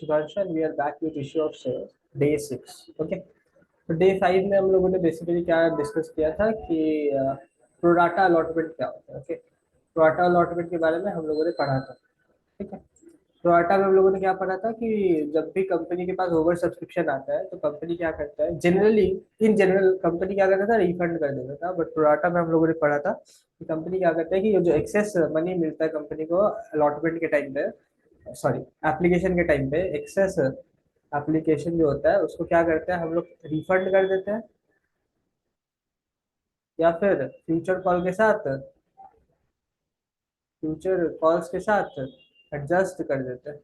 Shubhanshu and we are back with issue of shares day 6. Okay. तो day 5 में हम लोगों ने बेसिकली क्या डिस्कस किया था कि प्रोराटा अलॉटमेंट क्या होता है। ओके, प्रोराटा अलॉटमेंट के बारे में हम लोगों ने पढ़ा था। ठीक है, प्रोराटा में हम लोगों ने क्या पढ़ा था कि जब भी कंपनी के पास ओवर सब्सक्रिप्शन आता है तो कंपनी क्या करता है, जनरली इन जनरल कंपनी क्या करता था, रिफंड कर देता था। बट प्रोराटा में हम लोगों ने पढ़ा था कि कंपनी क्या करता है कि ये जो एक्सेस मनी मिलता है कंपनी को अलॉटमेंट के टाइम पे, सॉरी एप्लीकेशन के टाइम पे, एक्सेस एप्लीकेशन जो होता है उसको क्या करते हैं हम लोग, रिफंड कर देते हैं या फिर फ्यूचर कॉल्स के साथ एडजस्ट कर देते हैं।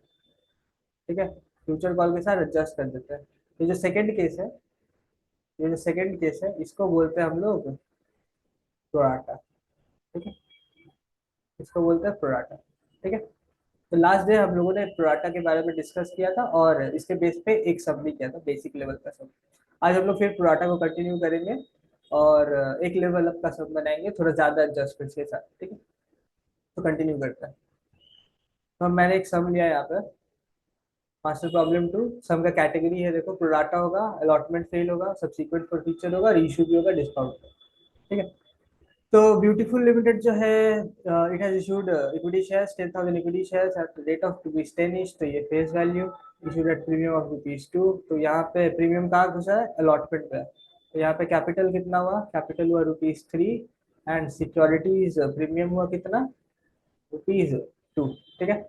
ठीक है, फ्यूचर कॉल के साथ एडजस्ट कर देते हैं। ये जो सेकंड केस है, ये जो सेकंड केस है इसको बोलते हैं हम लोग प्रोराटा। ठीक है, इसको बोलते हैं प्रोराटा। ठीक है, तो लास्ट डे हम लोगों ने प्रोराटा के बारे में डिस्कस किया था और इसके बेस पे एक सब भी किया था, बेसिक लेवल का सब। आज हम लोग फिर प्रोराटा को कंटिन्यू करेंगे और एक लेवल अप का सब बनाएंगे, थोड़ा ज्यादा एडजस्टमेंट्स के साथ। ठीक है, तो कंटिन्यू करते हैं। तो मैंने एक सम लिया है यहाँ पे, मास्टर प्रॉब्लम टू। सम का कैटेगरी है, देखो प्रोराटा होगा, अलॉटमेंट फेल होगा, सब्सिक्वेंट फॉर फीचर होगा, रीइश्यू भी होगा, डिस्काउंट। ठीक है, तो ब्यूटीफुल लिमिटेड जो है, it has issued equity shares 10,000 equity shares at rate of ₹10 each. तो ये face value issued at premium of ₹2। तो यहाँ पे प्रीमियम कहाँ घुसा है, अलॉटमेंट पे। तो यहाँ पे कैपिटल कितना हुआ, कैपिटल हुआ ₹3 एंड सिक्योरिटीज प्रीमियम हुआ कितना, ₹2। ठीक है,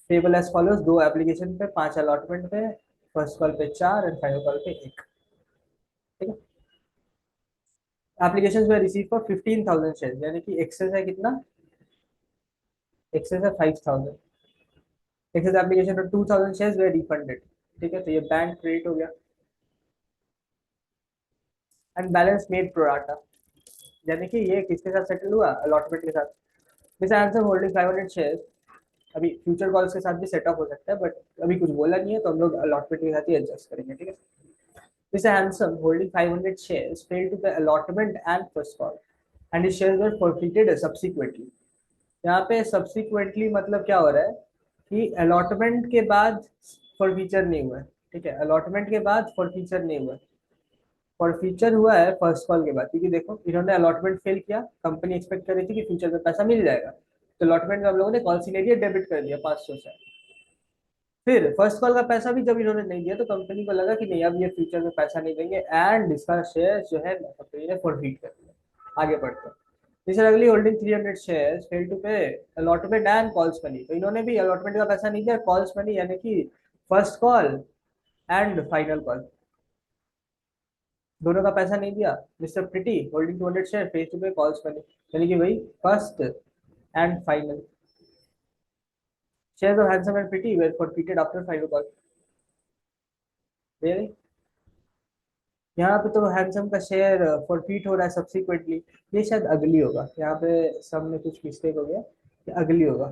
टेबल एज फॉलोज, 2 एप्लीकेशन पे, 5 अलॉटमेंट पे, फर्स्ट कॉल पे 4 एंड फाइनल कॉल पे 1। ठीक है, एप्लीकेशन में रिसीव फॉर 15,000 शेयर, यानी कि एक्सेस है कितना, एक्सेस है 5,000। एक्सेस एप्लीकेशन पर 2,000 शेयर्स वे रिफंडेड। ठीक है, तो ये बैंक क्रेडिट हो गया। एंड बैलेंस मेड प्रोराटा, यानी कि ये किसके साथ सेटल हुआ, अलॉटमेंट के साथ। दिस आंसर होल्डिंग 500 शेयर्स, अभी फ्यूचर कॉल्स के साथ भी सेटअप हो सकता है बट अभी कुछ बोला नहीं है तो हम लोग अलॉटमेंट के साथ ही एडजस्ट करेंगे। ठीक है, this handsome holding 500 shares fail to the allotment and first call and his shares were forfeited subsequently. यहाँ पे सब्सिक्वेंटली मतलब क्या हो रहा है कि अलॉटमेंट के बाद फॉर फीचर नहीं हुआ है। ठीक है, अलॉटमेंट के बाद फॉर फीचर नहीं हुआ है, फॉर फीचर हुआ है फर्स्ट कॉल के बाद। क्योंकि देखो इन्होंने अलॉटमेंट फेल किया, कंपनी एक्सपेक्ट कर रही थी कि फ्यूचर में पैसा मिल जाएगा, तो अलॉटमेंट में हम लोगों ने कॉल सी ले लिया, डेबिट कर दिया 500 से। फिर फर्स्ट कॉल का पैसा भी जब इन्होंने नहीं दिया तो कंपनी को लगा कि नहीं अब ये फ्यूचर में पैसा नहीं देंगे एंड इसका शेयर जो है कंपनी ने फॉरफीट कर दिया। आगे बढ़ते हैं, Mr. Ugly holding 300 shares failed to pay allotment and calls money। तो इन्होंने भी अलॉटमेंट का पैसा नहीं दिया, कॉल्स मनी यानी कि first call and final call, दोनों का पैसा नहीं दिया। Mister Pretty holding 200 share fails to pay calls money, यानी कि वही first and final. Shares of Handsome and Pretty were forfeited after final call. Really, यहाँ पे तो हैंडसम का शेयर फॉरफीट हो रहा है सब्सिक्वेंटली, ये शायद अगली होगा, यहाँ पे सब में कुछ मिस्टेक हो गया, ये अगली होगा,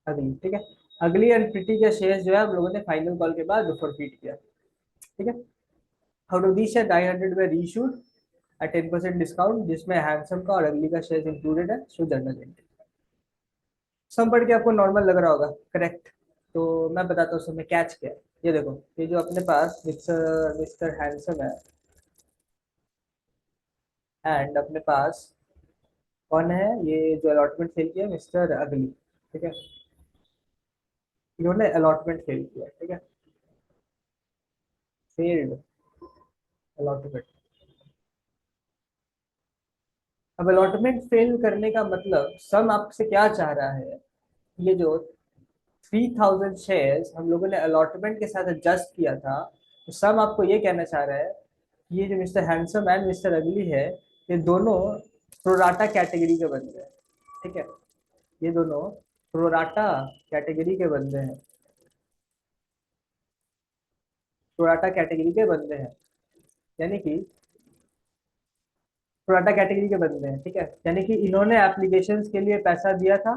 अगली। ठीक है, अगली एंड प्रिटी के शेयर्स जो है हम लोगों ने फाइनल कॉल के बाद फॉरफीट किया। ठीक है, आउट ऑफ दिस शेयर 900 में रीइश्यूड एट 10% डिस्काउंट, जिसमें हैंडसम का और अगली का शेयर इंक्लूडेड है, सो जनरल एंट्री। सम पढ़ के आपको नॉर्मल लग रहा होगा, करेक्ट। तो मैं बताता हूँ उसमें कैच क्या है। ये देखो, ये जो अपने पास मिस्टर मिस्टर हैंडसम है एंड अपने पास कौन है, ये जो अलॉटमेंट फेल किया मिस्टर अगली। ठीक है, इन्होंने अलॉटमेंट फेल किया। ठीक है, फेल्ड अलॉटमेंट। अब अलॉटमेंट फेल करने का मतलब सम आपसे क्या चाह रहा है, ये जो 3,000 शेयर्स हम लोगों ने अलॉटमेंट के साथ एडजस्ट किया था, तो सम आपको ये कहना चाह रहा है कि ये जो मिस्टर हैंडसम एंड मिस्टर अगली है, ये दोनों प्रोराटा कैटेगरी के बंदे हैं। ठीक है, ये दोनों प्रोराटा कैटेगरी के बंदे हैं, प्रोराटा कैटेगरी के बंदे हैं, यानी कि प्रोराटा कैटेगरी के बंदे हैं। ठीक है, यानी कि इन्होंने एप्लीकेशंस के लिए पैसा दिया था,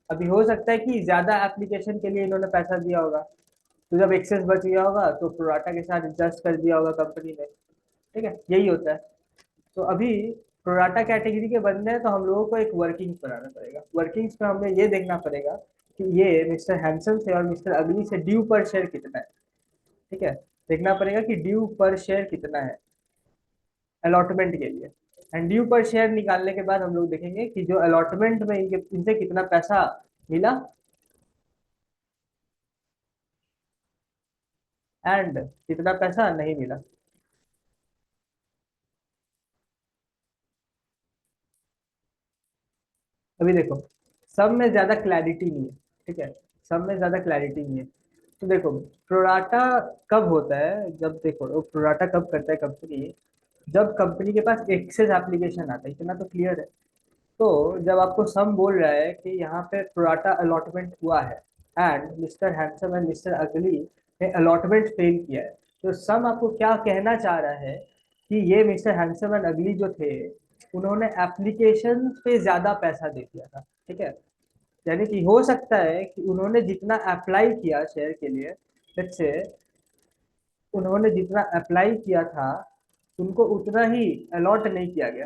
अभी हो सकता है कि ज्यादा एप्लीकेशन के लिए इन्होंने पैसा दिया होगा, तो जब एक्सेस बच गया होगा तो प्रोराटा के साथ एडजस्ट कर दिया होगा कंपनी ने। ठीक है, यही होता है। तो अभी प्रोराटा कैटेगरी के बंदे हैं तो हम लोगों को एक वर्किंग्स बनाना पड़ेगा। वर्किंग्स में हमें ये देखना पड़ेगा कि ये मिस्टर हैंडसम से और मिस्टर अगली से ड्यू पर शेयर कितना है। ठीक है, देखना पड़ेगा कि ड्यू पर शेयर कितना है अलॉटमेंट के लिए। एंड ड्यू पर शेयर निकालने के बाद हम लोग देखेंगे कि जो अलॉटमेंट में इनसे कितना पैसा मिला एंड कितना पैसा नहीं मिला। अभी देखो, सब में ज्यादा क्लैरिटी नहीं है। ठीक है, सब में ज्यादा क्लैरिटी नहीं है। तो देखो, प्रोराटा कब होता है, जब देखो वो प्रोराटा कब करता है कंपनी, जब कंपनी के पास एक्सेस एप्लीकेशन आता है, इतना तो क्लियर है। तो जब आपको सम बोल रहा है कि यहाँ पे प्रोराटा अलॉटमेंट हुआ है and mister handsome and mister अगली ने अलॉटमेंट फेल किया है, तो सम आपको क्या कहना चाह रहा है कि ये मिस्टर हैंडसम एंड अगली जो थे, उन्होंने एप्लीकेशन पे ज्यादा पैसा दे दिया था। ठीक है, यानी कि हो सकता है कि उन्होंने जितना अप्लाई किया शेयर के लिए, लेट्स से उन्होंने जितना अप्लाई किया था उनको उतना ही अलॉट नहीं किया गया।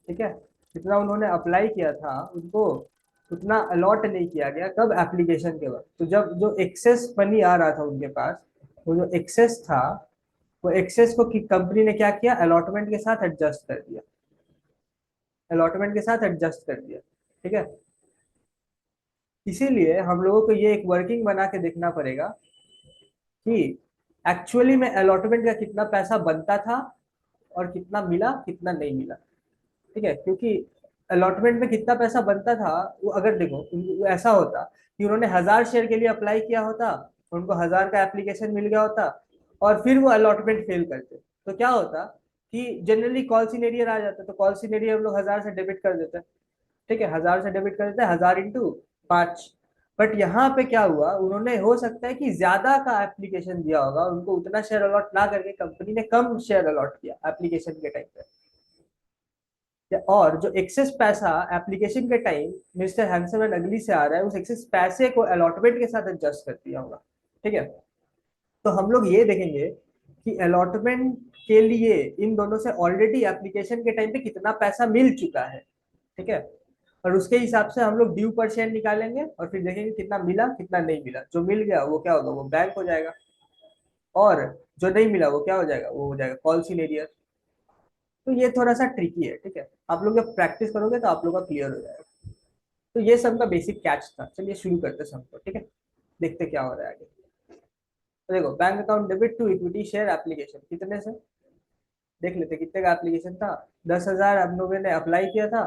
ठीक है, जितना उन्होंने अप्लाई किया था उनको उतना अलॉट नहीं किया गया। कब? एप्लीकेशन के वक्त। तो जब जो एक्सेस मनी आ रहा था उनके पास, वो जो एक्सेस था, वो एक्सेस को कंपनी ने क्या किया, अलॉटमेंट के साथ एडजस्ट कर दिया। अलॉटमेंट के साथ एडजस्ट कर दिया। ठीक है, इसीलिए हम लोगों को ये एक वर्किंग बना के देखना पड़ेगा कि एक्चुअली में अलॉटमेंट का कितना पैसा बनता था और कितना मिला कितना नहीं मिला। ठीक है, क्योंकि अलॉटमेंट में कितना पैसा बनता था, वो अगर देखो वो ऐसा होता कि उन्होंने 1,000 शेयर के लिए अप्लाई किया होता, उनको 1,000 का एप्लीकेशन मिल गया होता और फिर वो अलॉटमेंट फेल करते, तो क्या होता कि जनरली कॉल सीनेरियर आ जाता, तो कॉल सीनेरियर हम लोग 1,000 से डेबिट कर देते हैं। ठीक है, 1,000 से डेबिट कर देते हैं, 1,000 × 5। बट यहाँ पे क्या हुआ, उन्होंने हो सकता है कि ज्यादा का एप्लीकेशन दिया होगा, उनको उतना शेयर अलॉट ना करके कंपनी ने कम शेयर अलॉट किया एप्लीकेशन के टाइम पे। और जो एक्सेस पैसा एप्लीकेशन के टाइम मिस्टर हैंडसम एंड अगली से आ रहा है, उस एक्सेस पैसे को अलॉटमेंट के साथ एडजस्ट कर दिया होगा। ठीक है, तो हम लोग ये देखेंगे कि अलॉटमेंट के लिए इन दोनों से ऑलरेडी एप्लीकेशन के टाइम पे कितना पैसा मिल चुका है। ठीक है, और उसके हिसाब से हम लोग ड्यू पर शेयर निकालेंगे और फिर देखेंगे कितना मिला कितना नहीं मिला। जो मिल गया वो क्या होगा, वो बैंक हो जाएगा, और जो नहीं मिला वो क्या हो जाएगा, वो हो जाएगा कॉल सिनेरियर। तो ये थोड़ा सा ट्रिकी है। ठीक है, आप लोग जब प्रैक्टिस करोगे तो आप लोग का क्लियर हो जाएगा। तो ये सब का बेसिक कैच था। चलिए शुरू करते हैं सबको। ठीक है, देखते क्या हो रहा है आगे। तो देखो, bank account debit to equity share application कितने से देख लेते, कितने का एप्लीकेशन था। 10,000 हम लोगों ने अप्लाई किया था,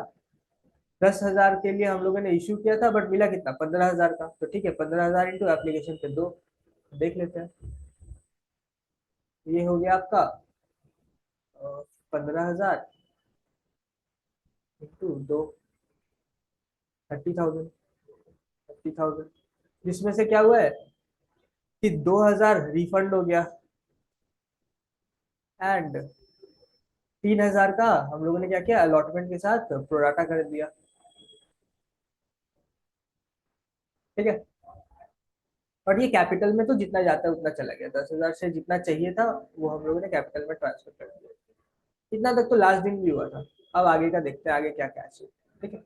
10,000 के लिए हम लोगों ने इश्यू किया था, बट मिला कितना, 15,000 का। तो ठीक है, 15,000 इंटू एप्लीकेशन पे दो, देख लेते हैं। ये हो गया आपका 15,000 इंटू दो, 30,000। 30,000 जिसमें से क्या हुआ है कि 2,000 रिफंड हो गया एंड 3,000 का हम लोगों ने क्या किया, अलॉटमेंट के साथ प्रोराटा कर दिया। ठीक है, और ये कैपिटल में तो जितना जाता है उतना चला गया, 10,000 से जितना चाहिए था वो हम लोगों ने कैपिटल में ट्रांसफर कर दिया। इतना तक तो लास्ट दिन भी हुआ था। अब आगे का देखते हैं, आगे क्या कैश है। ठीक है,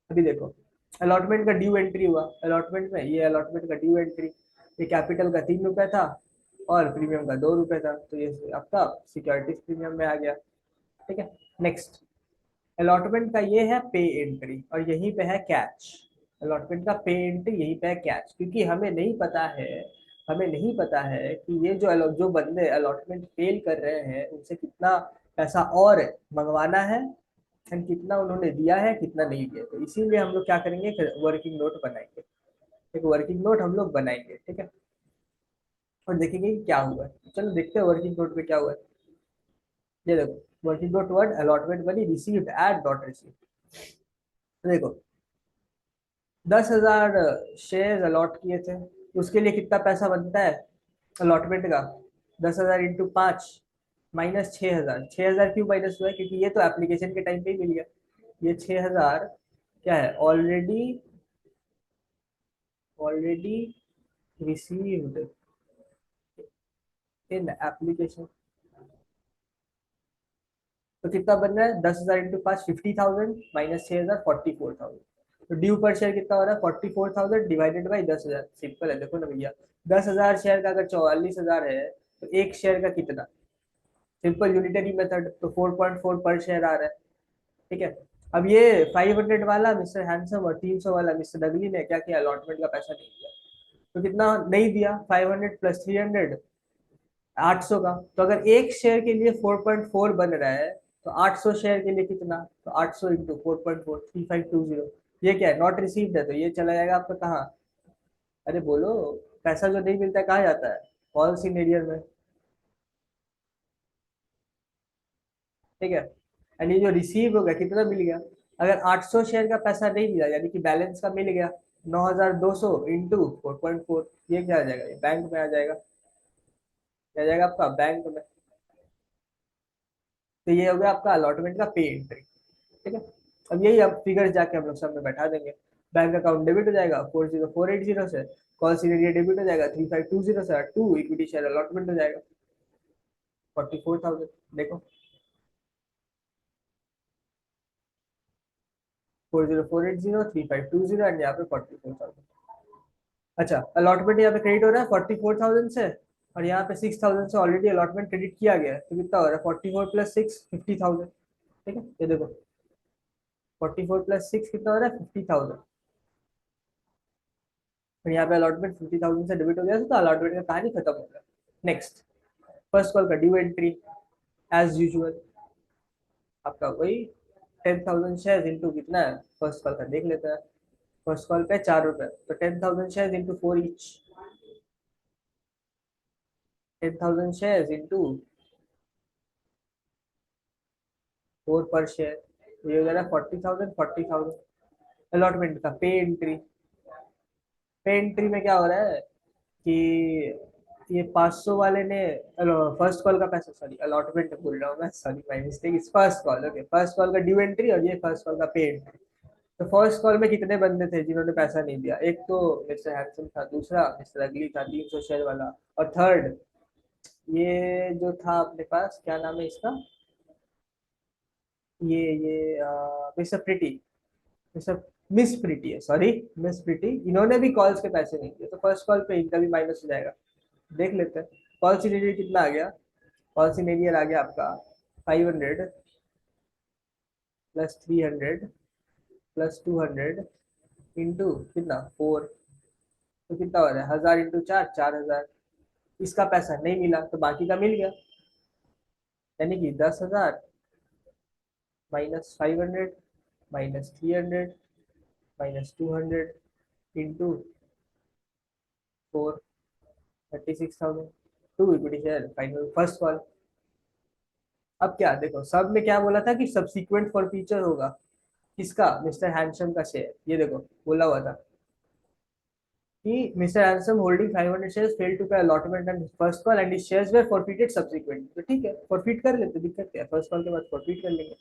अभी देखो, अलॉटमेंट का ड्यू एंट्री हुआ। अलॉटमेंट में ये अलॉटमेंट का ड्यू एंट्री, ये कैपिटल का 3 रुपए था और प्रीमियम का 2 रुपए था, तो ये आपका सिक्योरिटीज प्रीमियम में आ गया। ठीक है, नेक्स्ट, अलॉटमेंट का ये है पे एंट्री और यहीं पे है कैच। अलॉटमेंट का पे एंट्री यहीं पे है कैच, क्योंकि हमें नहीं पता है, हमें नहीं पता है कि ये जो बंदे अलॉटमेंट फेल कर रहे हैं उनसे कितना पैसा और मंगवाना है एंड कितना उन्होंने दिया है कितना नहीं दिया। तो इसीलिए हम लोग क्या करेंगे, वर्किंग नोट बनाएंगे। एक वर्किंग नोट हम लोग बनाएंगे। ठीक है, और देखेंगे कि क्या हुआ है। चलो देखते हैं वर्किंग नोट पे क्या हुआ है। ये देखो, working note word allotment money received at dot receive. देखो, 10,000 शेयर अलॉट किए थे, उसके लिए कितना पैसा बनता है अलॉटमेंट का, 10,000 इंटू 5 माइनस 6,000। 6,000 क्यों माइनस हुआ है, क्योंकि ये तो एप्लीकेशन के टाइम पे ही मिल गया। ये 6,000 क्या है, already already received in application. तो कितना बन रहा है, 10,000 इंटू 5 50,000 माइनस 6,000 44,000। तो ड्यू पर शेयर कितना हो रहा है 44,000 डिवाइडेड बाई 10,000। सिंपल है, देखो ना भैया, 10,000 शेयर का अगर 44,000 है तो एक शेयर का कितना, सिंपल यूनिटरी मेथड, तो 4.4 पर शेयर आ रहा है। ठीक है। अब ये 500 वाला मिस्टर हैंडसम और 300 वाला मिस्टर डगली ने क्या किया, अलॉटमेंट का पैसा नहीं दिया। तो कितना नहीं दिया, 500 प्लस 300, 800 का। तो अगर एक शेयर के लिए 4.4 बन रहा है तो 800 शेयर के लिए कितना, तो 800 इंटू 4.4, 3520। ये क्या है, नॉट रिसीव्ड है, तो ये चला जाएगा आपका कहाँ, अरे बोलो, पैसा जो नहीं मिलता है कहाँ जाता है, कॉल इन एरियर में। ठीक है। एंड ये जो रिसीव हो गया कितना मिल गया, अगर 800 शेयर का पैसा नहीं मिला यानी कि बैलेंस का मिल गया 9,200 इंटू 4.4, ये क्या आ जाएगा, ये बैंक में आ जाएगा, क्या आ जाएगा आपका बैंक में। तो ये हो गया आपका अलॉटमेंट का पे एंट्री। ठीक है। अब यही अब फिगर्स जाके हम लोग सब में बैठा देंगे। बैंक अकाउंट डेबिट हो जाएगा 40480 से, कॉल सीनियर डेबिट हो जाएगा 3520 से, टू इक्विटी शेयर अलॉटमेंट हो जाएगा 44,000। देखो 40480, 3520 एंड यहाँ पे 44,000। अच्छा, अलॉटमेंट यहाँ पे क्रेडिट हो रहा है 44,000 से, और यहाँ पे 6,000 से ऑलरेडी अलॉटमेंट क्रेडिट किया गया है, तो कितना हो रहा है 44 प्लस 6, 50,000। ठीक है, ये देखो 44 प्लस 6 कितना हो रहा है 50,000। और यहाँ पे अलॉटमेंट 50,000 से डेबिट हो गया, तो अलॉटमेंट का कहानी खत्म हो गया। नेक्स्ट, फर्स्ट कॉल का ड्यू एंट्री एज यूजुअल, आपका वही 10,000 शेयर इंटू कितना है, फर्स्ट कॉल का देख लेते हैं। फर्स्ट कॉल पे 4 रुपए, तो 10,000 share into 4 each, 10,000 share into 4 पर शेयर, ये हो जा रहा है 40,000, 40,000। अलॉटमेंट का पे एंट्री, पे एंट्री में क्या हो रहा है कि ये 500 वाले ने फर्स्ट कॉल का पैसा, सॉरी अलॉटमेंट बोल रहा हूँ मैं, सॉरी माय मिस्टेक, इस first call, okay first call का ड्यू एंट्री और ये फर्स्ट कॉल का पे एंट्री। तो फर्स्ट कॉल में कितने बंदे थे जिन्होंने पैसा नहीं दिया, एक तो मिस्टर हैंडसम था, दूसरा मिस्टर अगली था 300 शेयर वाला, और थर्ड ये जो था अपने पास, क्या नाम है इसका, ये मिस्टर प्रिटी, मिस्टर मिस प्रीति है, सॉरी मिस प्रीति, इन्होंने भी कॉल्स के पैसे नहीं दिए, तो फर्स्ट कॉल पे इनका भी माइनस हो जाएगा। देख लेते हैं कॉल सीनियर कितना आ गया, कॉल सीनियर आ गया आपका 500 प्लस 300 प्लस 200 इंटू कितना 4, तो कितना हो रहा है 1,000 इंटू 4, 4,000। इसका पैसा नहीं मिला तो बाकी का मिल गया, यानी कि 10,000 minus 500 minus 300 minus 200 into 4, 36,000, to equity share final first call. अब क्या देखो, सब में क्या बोला था कि सब्सीक्वेंट फॉर फ्यूचर होगा, किसका, मिस्टर हैंडसम का शेयर, ये देखो बोला हुआ था कि mister Handsome holding 500 shares fail to pay allotment and first call and his shares were forfeited subsequent. तो ठीक है, फॉरफिट कर लेते, दिक्कत क्या है, फर्स्ट कॉल के बाद फॉरफिट कर लेंगे।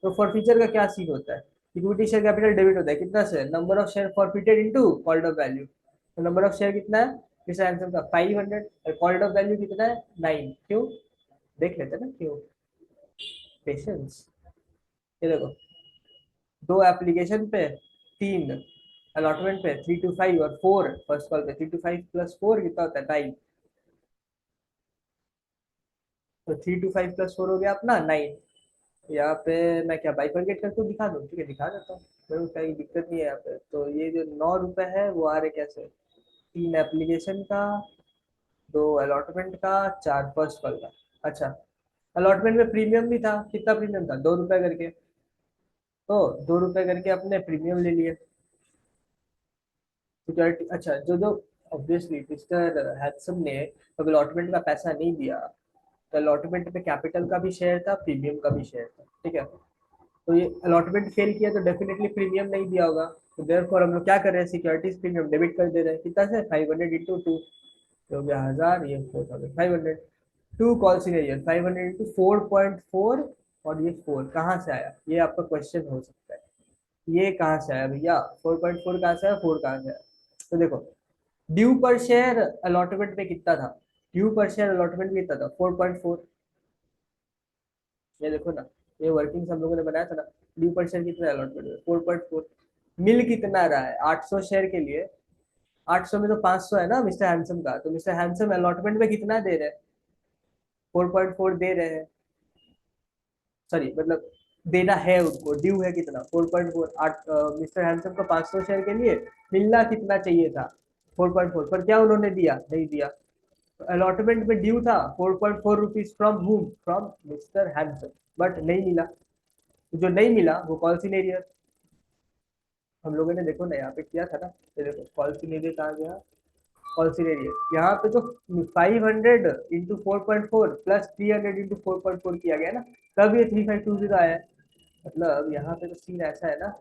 तो फॉरफीचर का क्या सीन होता है, इक्विटी शेयर कैपिटल डेबिट होता है कितना से, number of share forfeited into called off value. तो नंबर ऑफ शेयर कितना है मिस्टर हैंडसम का 500, और कॉल्ड ऑफ वैल्यू कितना है 9, क्यों, देख लेते हैं ना क्यों, पेशेंस। ये देखो, दो एप्लीकेशन पे, तीन अलॉटमेंट पे, 3 to 5 और 4 फर्स्ट कॉल पे, 3 to 5 प्लस 4 कितना होता है 9, तो 3 to 5 प्लस 4 हो गया अपना 9। यहाँ पे मैं क्या बाइफरकेट करके दिखा दूँ, ठीक है दिखा देता हूँ, मेरे को कोई दिक्कत नहीं है यहाँ पे। तो ये जो 9 रुपए है वो आ रहे कैसे, तीन एप्लीकेशन का, दो अलॉटमेंट का, चार फर्स्ट कॉल का। अच्छा, अलॉटमेंट में प्रीमियम भी था, कितना प्रीमियम था 2 रुपए करके, तो 2 रुपए करके अपने प्रीमियम ले लिए सिक्योरिटी। अच्छा, जो जो ऑब्वियसली मिस्टर हैंडसम ने अब अलॉटमेंट का पैसा नहीं दिया, तो अलॉटमेंट में कैपिटल का भी शेयर था, प्रीमियम का भी शेयर था। ठीक है, तो ये अलॉटमेंट फेल किया तो डेफिनेटली प्रीमियम नहीं दिया होगा, तो देयरफॉर हम लोग क्या कर रहे हैं, सिक्योरिटीज प्रीमियम डेबिट कर दे रहे हैं, कितना से 500 इंटू 2, हो गया 1,000, ये 4,500। टू कॉल सीनियर 500 इंटू 4.4, और ये 4 कहाँ से आया, ये आपका क्वेश्चन हो सकता है, ये कहाँ से आया भैया, 4.4 कहाँ से आया, 4 कहाँ से आया। तो देखो, ड्यू पर शेयर अलॉटमेंट में कितना था, ड्यू पर शेयर अलॉटमेंट में कितना था 4.4, ये देखो ना, ये वर्किंग हम लोगों ने बनाया था ना, ड्यू पर शेयर कितना अलॉटमेंट में 4.4। मिल कितना रहा है 800 शेयर के लिए? 800 में तो 500 है ना मिस्टर हैंडसम का, तो मिस्टर हैंडसम अलॉटमेंट में कितना दे रहे हैं? 4.4 दे रहे हैं, सॉरी मतलब देना है उनको, ड्यू है कितना 4.4। आठ मिस्टर हैंडसम को 500 शेयर के लिए मिलना कितना चाहिए था? 4.4, पर क्या उन्होंने दिया? नहीं दिया। तो अलॉटमेंट में ड्यू था 4.4 रुपीज फ्रॉम हुम, फ्रॉम मिस्टर हैंडसम, बट नहीं मिला। तो जो नहीं मिला वो कॉल सिनेरियर। हम लोगों ने देखो ना यहाँ पे किया था ना, ये देखो कॉल सिनेरियर कहाँ गया, कॉल सिनेरियर यहाँ पे तो 500 इंटू 4.4 प्लस 300 इंटू 4.4 किया गया ना, तब ये 3520 आया है। मतलब यहाँ पे तो सीन ऐसा है ना,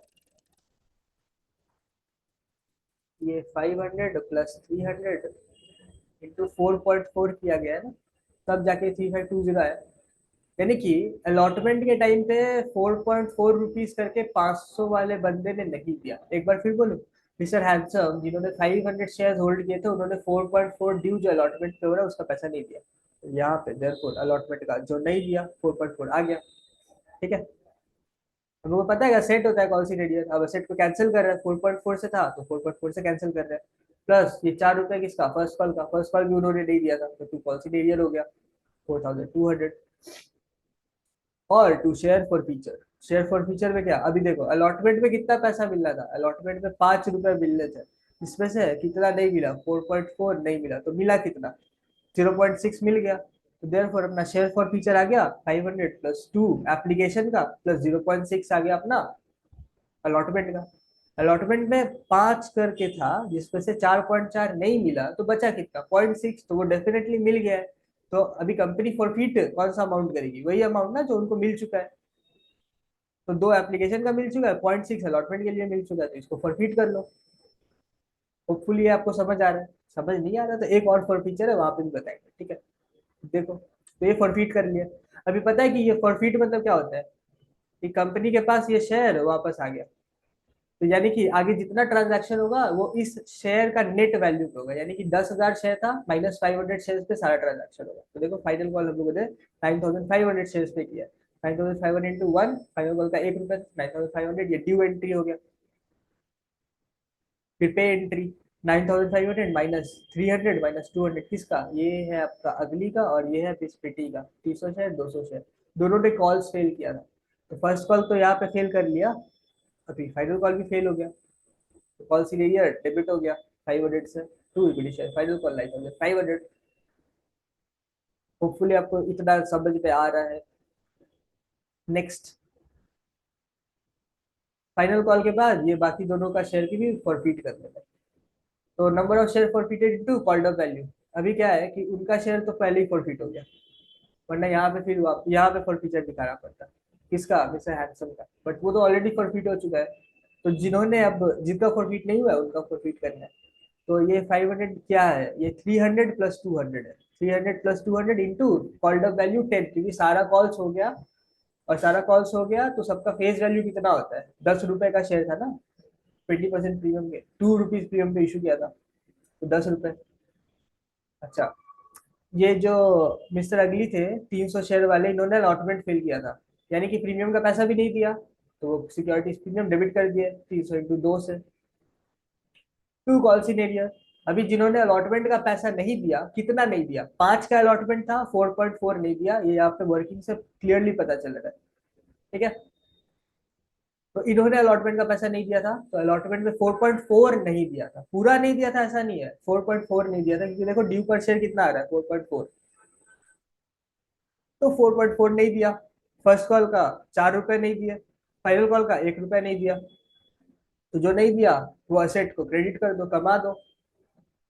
ये 500 प्लस 300 इंटू 4.4 किया गया है ना, तब जाके 3520 आया। यानी कि अलॉटमेंट के टाइम पे 4.4 रुपीज करके 500 वाले बंदे ने नहीं दिया। एक बार फिर बोलूं, मिस्टर हैंडसम जिन्होंने 500 शेयर होल्ड किए थे, उन्होंने 4.4 ड्यू जो अलॉटमेंट पे हो रहा है उसका पैसा नहीं दिया। तो यहाँ पे देयरफॉर अलॉटमेंट का जो नहीं दिया 4.4 आ गया। ठीक है, हमको पता है सेट होता है कौन सी रेडियस, अब सेट को कैंसिल कर रहे हैं, 4.4 से था तो 4.4 से कैंसिल कर रहे हैं। प्लस ये 4 रुपए किसका, फर्स्ट कॉल का, फर्स्ट कॉल भी उन्होंने नहीं दिया था, तो टू कॉल सी रेडियल हो गया 4200। और to share forfeiture, share forfeiture में क्या, अभी देखो अलॉटमेंट में कितना पैसा मिल रहा था, अलॉटमेंट में 5 रुपए मिलने थे, इसमें से कितना नहीं मिला, 4.4 नहीं मिला, तो मिला कितना, 0.6 मिल गया। तो देयरफॉर अपना शेयर फॉर फीचर आ गया 500 प्लस 2 एप्लीकेशन का प्लस 0.6 आ गया अपना अलॉटमेंट का। अलॉटमेंट में 5 करके था जिसमें से 4.4 नहीं मिला, तो बचा कितना, 0.6, तो वो डेफिनेटली मिल गया है। तो अभी कंपनी फॉरफिट कौन सा अमाउंट करेगी, वही अमाउंट ना जो उनको मिल चुका है। तो 2 एप्लीकेशन का मिल चुका है, 0.6 अलॉटमेंट के लिए मिल चुका है, तो इसको फॉरफिट कर लो। होपफुली आपको समझ आ रहा है, समझ नहीं आ रहा तो एक और फॉरफीचर है वहां पे भी बताएंगे, ठीक है। देखो तो ये फॉरफिट कर लिया। अभी पता है कि ये फॉरफिट मतलब क्या होता है, कि कंपनी के पास ये शेयर वापस आ गया। तो यानी कि आगे जितना ट्रांजैक्शन होगा वो इस शेयर का नेट वैल्यू पे होगा, यानी कि 10,000 शेयर था माइनस 500 शेयर पे सारा ट्रांजैक्शन होगा। तो देखो फाइनल कॉल हम लोगों ने 9,500 शेयर पे किया, 9,500 इंटू वन, फाइनल कॉल का 1 रुपए, 9,500 ये ड्यू एंट्री हो गया। फिर पे एंट्री, 9,500 माइनस 300 माइनस 200 किसका, ये है आपका अगली का और ये है पिस्पिटी का, 300 शेयर 200 शेयर, दोनों ने कॉल्स फेल किया था। तो फर्स्ट कॉल तो यहाँ पे फेल कर लिया, अभी फाइनल कॉल भी फेल हो गया, तो कॉल सी गई है, डेबिट हो गया 500 से, to equity share, final call like हो गया 500। होपफुली आपको इतना समझ में आ रहा है। नेक्स्ट, फाइनल कॉल के बाद ये बाकी दोनों का शेयर की भी फॉरफिट कर देना। तो number of share forfeited into called up value, अभी क्या है कि उनका शेयर तो पहले ही फॉरफिट हो गया, वरना यहाँ पे फिर यहाँ पे फॉरफिचर दिखाना पड़ता, किसका, मिस्टर हैंडसम का, बट वो तो ऑलरेडी फॉरफिट हो चुका है। तो जिन्होंने अब, जिनका फॉरफिट नहीं हुआ है उनका फॉरफिट करना है। तो ये 500 क्या है, ये 300 प्लस 200 है, 300 plus 200 into called up value 10, क्योंकि सारा कॉल्स हो गया, और सारा कॉल्स हो गया तो सबका फेस वैल्यू कितना होता है, 10 रुपए का शेयर था ना, 20% प्रीमियम के, 2 रुपीज प्रीमियम पे इशू किया था, तो 10 रुपए। अच्छा, ये जो मिस्टर अगली थे 300 शेयर वाले, इन्होंने अलॉटमेंट फिल किया था, यानी कि प्रीमियम का पैसा भी नहीं दिया, तो वो सिक्योरिटीज प्रीमियम डेबिट कर दिए 300 इंटू 2 से। टू कॉल सिनेरियो, अभी जिन्होंने अलॉटमेंट का पैसा नहीं दिया, कितना नहीं दिया, 5 का अलॉटमेंट था, 4.4 नहीं दिया, ये यहाँ पे वर्किंग से क्लियरली पता चल रहा है। ठीक है, तो इन्होंने अलॉटमेंट का पैसा नहीं दिया था, तो अलॉटमेंट में 4.4 नहीं दिया था, पूरा नहीं दिया था ऐसा नहीं है, 4.4 नहीं दिया था, क्योंकि देखो ड्यू पर शेयर कितना आ रहा है 4.4, तो 4.4 नहीं दिया। फर्स्ट कॉल का 4 रुपए नहीं दिए, फाइनल कॉल का 1 रुपया नहीं दिया, तो जो नहीं दिया वो असेट को क्रेडिट कर दो, कमा दो।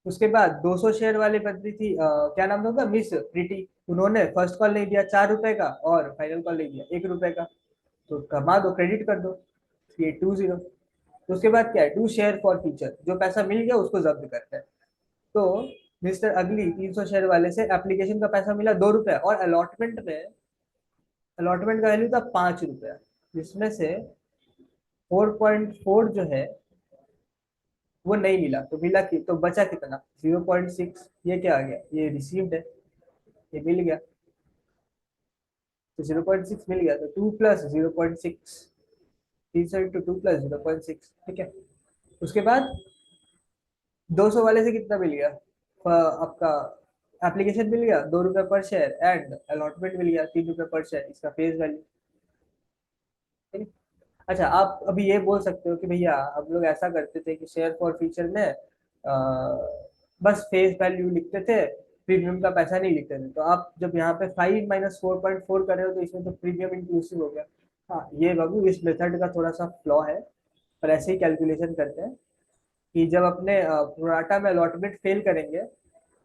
उसके बाद 200 शेयर वाली बंदी थी, क्या नाम था उनका, मिस प्रीति, उन्होंने फर्स्ट कॉल नहीं दिया 4 रुपए का, और फाइनल कॉल नहीं दिया 1 रुपए का, तो कमा दो, क्रेडिट कर दो 3820। तो उसके बाद क्या है, टू शेयर फॉर फ्यूचर, जो पैसा मिल गया उसको जब्त करते हैं। तो मिस्टर अगली 300 शेयर वाले से एप्लीकेशन का पैसा मिला 2 रुपए, और अलॉटमेंट में, अलॉटमेंट का वैल्यू था 5 रुपया, जिसमें से 4.4 जो है वो नहीं मिला, तो मिला कि, तो बचा कितना, 0.6, ये क्या आ गया, ये रिसीव्ड है, ये मिल गया, तो 0.6 मिल गया, तो 2 प्लस 0.6, 300 × 2 + 0.6, ठीक है। उसके बाद 200 वाले से कितना मिल गया, आपका एप्लीकेशन मिल गया 2 रुपए पर शेयर, एंड अलॉटमेंट मिल गया 3 रुपए पर शेयर, इसका फेस वैल्यू, ठीक है। अच्छा, आप अभी ये बोल सकते हो कि भैया हम लोग ऐसा करते थे कि शेयर फॉर फ्यूचर में बस फेस वैल्यू लिखते थे, प्रीमियम का पैसा नहीं लिखते थे। तो आप जब यहाँ पे 5 - 4.4 कर रहे हो तो इसमें तो प्रीमियम इंक्लूसिव हो गया। हाँ, ये बाबू इस मेथड का थोड़ा सा फ्लॉ है, पर ऐसे ही कैलकुलेशन करते हैं कि जब अपने प्रोराटा में अलॉटमेंट फेल करेंगे,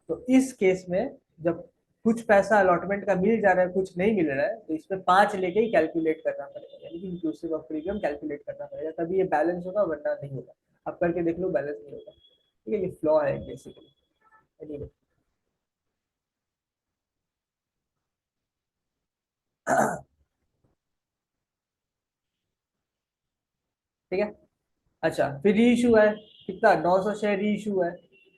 तो इस केस में जब कुछ पैसा अलॉटमेंट का मिल जा रहा है, कुछ नहीं मिल रहा है, तो इसमें 5 लेके ही कैलकुलेट करना पड़ेगा, यानी कि इंक्लूसिव ऑफ प्रीमियम कैलकुलेट करना पड़ेगा, तभी ये बैलेंस होगा, वरना नहीं होगा। आप करके देख लो, बैलेंस नहीं होगा, ठीक है। ये फ्लॉ है बेसिकली। Anyway, ठीक है। अच्छा, फिर री इशू है, कितना 900 शेयर री इशू है,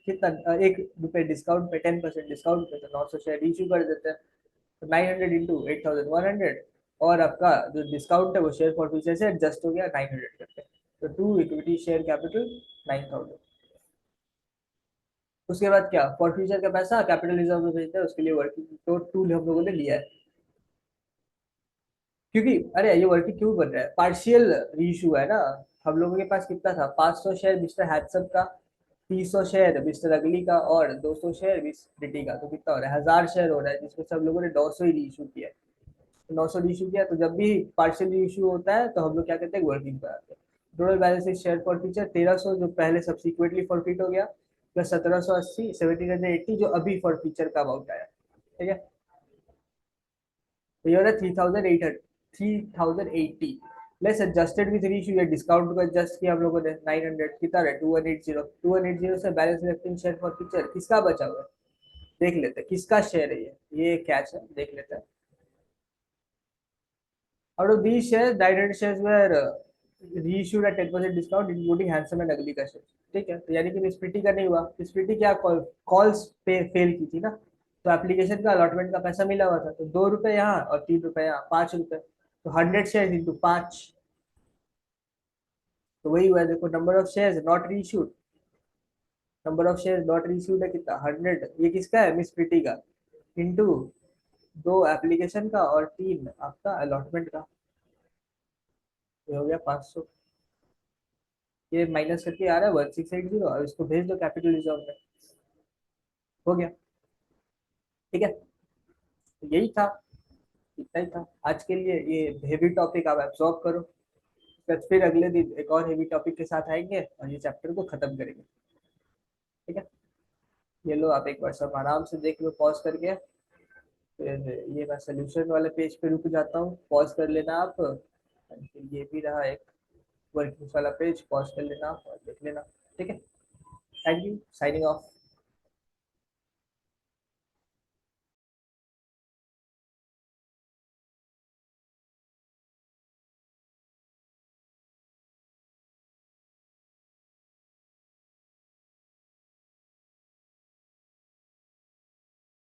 कितना 1 रुपए डिस्काउंट पे, 10% डिस्काउंट पे, तो 900 शेयर री इशू कर देते हैं। तो 900 × 8,100, और आपका जो डिस्काउंट है वो शेयर फॉर फ्यूचर से एडजस्ट हो गया 900 करके, तो टू इक्विटी शेयर कैपिटल 9,000। उसके बाद क्या, फॉर फ्यूचर का पैसा कैपिटल रिजर्व में भेजते हैं, उसके लिए वर्किंग तो टूल हम लोगों ने लिया है। क्योंकि अरे ये वर्किंग क्यों बन रहा है, पार्शियल रीइशू है ना। हम लोगों के पास कितना था, 500 शेयर मिस्टर हैदसब का, 300 शेयर मिस्टर अगली का, और 200 शेयर मिस्टर डिटी का, तो कितना हो रहा है, 1000 शेयर हो रहा है, जिसमें सब लोगों ने 900 ही रीइशू किया है। 900 इशू किया, तो जब भी पार्शियल इशू होता है तो हम लोग क्या कहते हैं, वर्किंग पर आते हैं। Total balance is share for future 1300, जो पहले सब्सिक्वेंटली फॉरफिट हो गया, प्लस 1780, 1780 जो अभी फॉर फ्यूचर का अमाउंट आया, ठीक है। तो ये हो रहा है 3080 लेस एडजस्टेड विथ इशू, ये डिस्काउंट को एडजस्ट किया हम लोगों ने 900, कितना है 2180 से balance lifting share for future किसका बचा हुआ है, देख लेते हैं किसका शेयर है ये कैश है, देख लेते हैं। Out of these shares, 900 shares were reissued at 10% discount, including Hanson and अगली का शेयर, ठीक है। तो यानी कि स्प्लिटी का नहीं हुआ, स्प्लिटी क्या कॉल्स पे फेल की थी ना, तो एप्लीकेशन का अलॉटमेंट का पैसा मिला हुआ था, तो 2 रुपए यहाँ और 3 रुपए यहाँ, 5 रुपए, तो 100 शेयर इंटू 5, तो वही हुआ। देखो, number of share not reissued, number of share not reissued है कितना, 100, ये किसका है, मिस प्रीति का, इंटू 2 एप्लीकेशन का और 3 आपका अलॉटमेंट का, ये हो गया 500। ये माइनस करके आ रहा है 1680, और इसको भेज दो कैपिटल रिजर्व में, हो गया, ठीक है। तो यही था, इतना ही था आज के लिए। ये हेवी टॉपिक आप एब्जॉर्ब करो, फिर अगले दिन एक और हेवी टॉपिक के साथ आएंगे और ये चैप्टर को खत्म करेंगे, ठीक है। ये लो, आप एक बार सब आराम से देख लो पॉज करके, फिर ये मैं सोल्यूशन वाले पेज पे रुक जाता हूँ, पॉज कर लेना आप, फिर ये भी रहा एक वर्किंग वाला पेज, पॉज कर लेना आप और देख लेना, ठीक है। Thank you, signing off.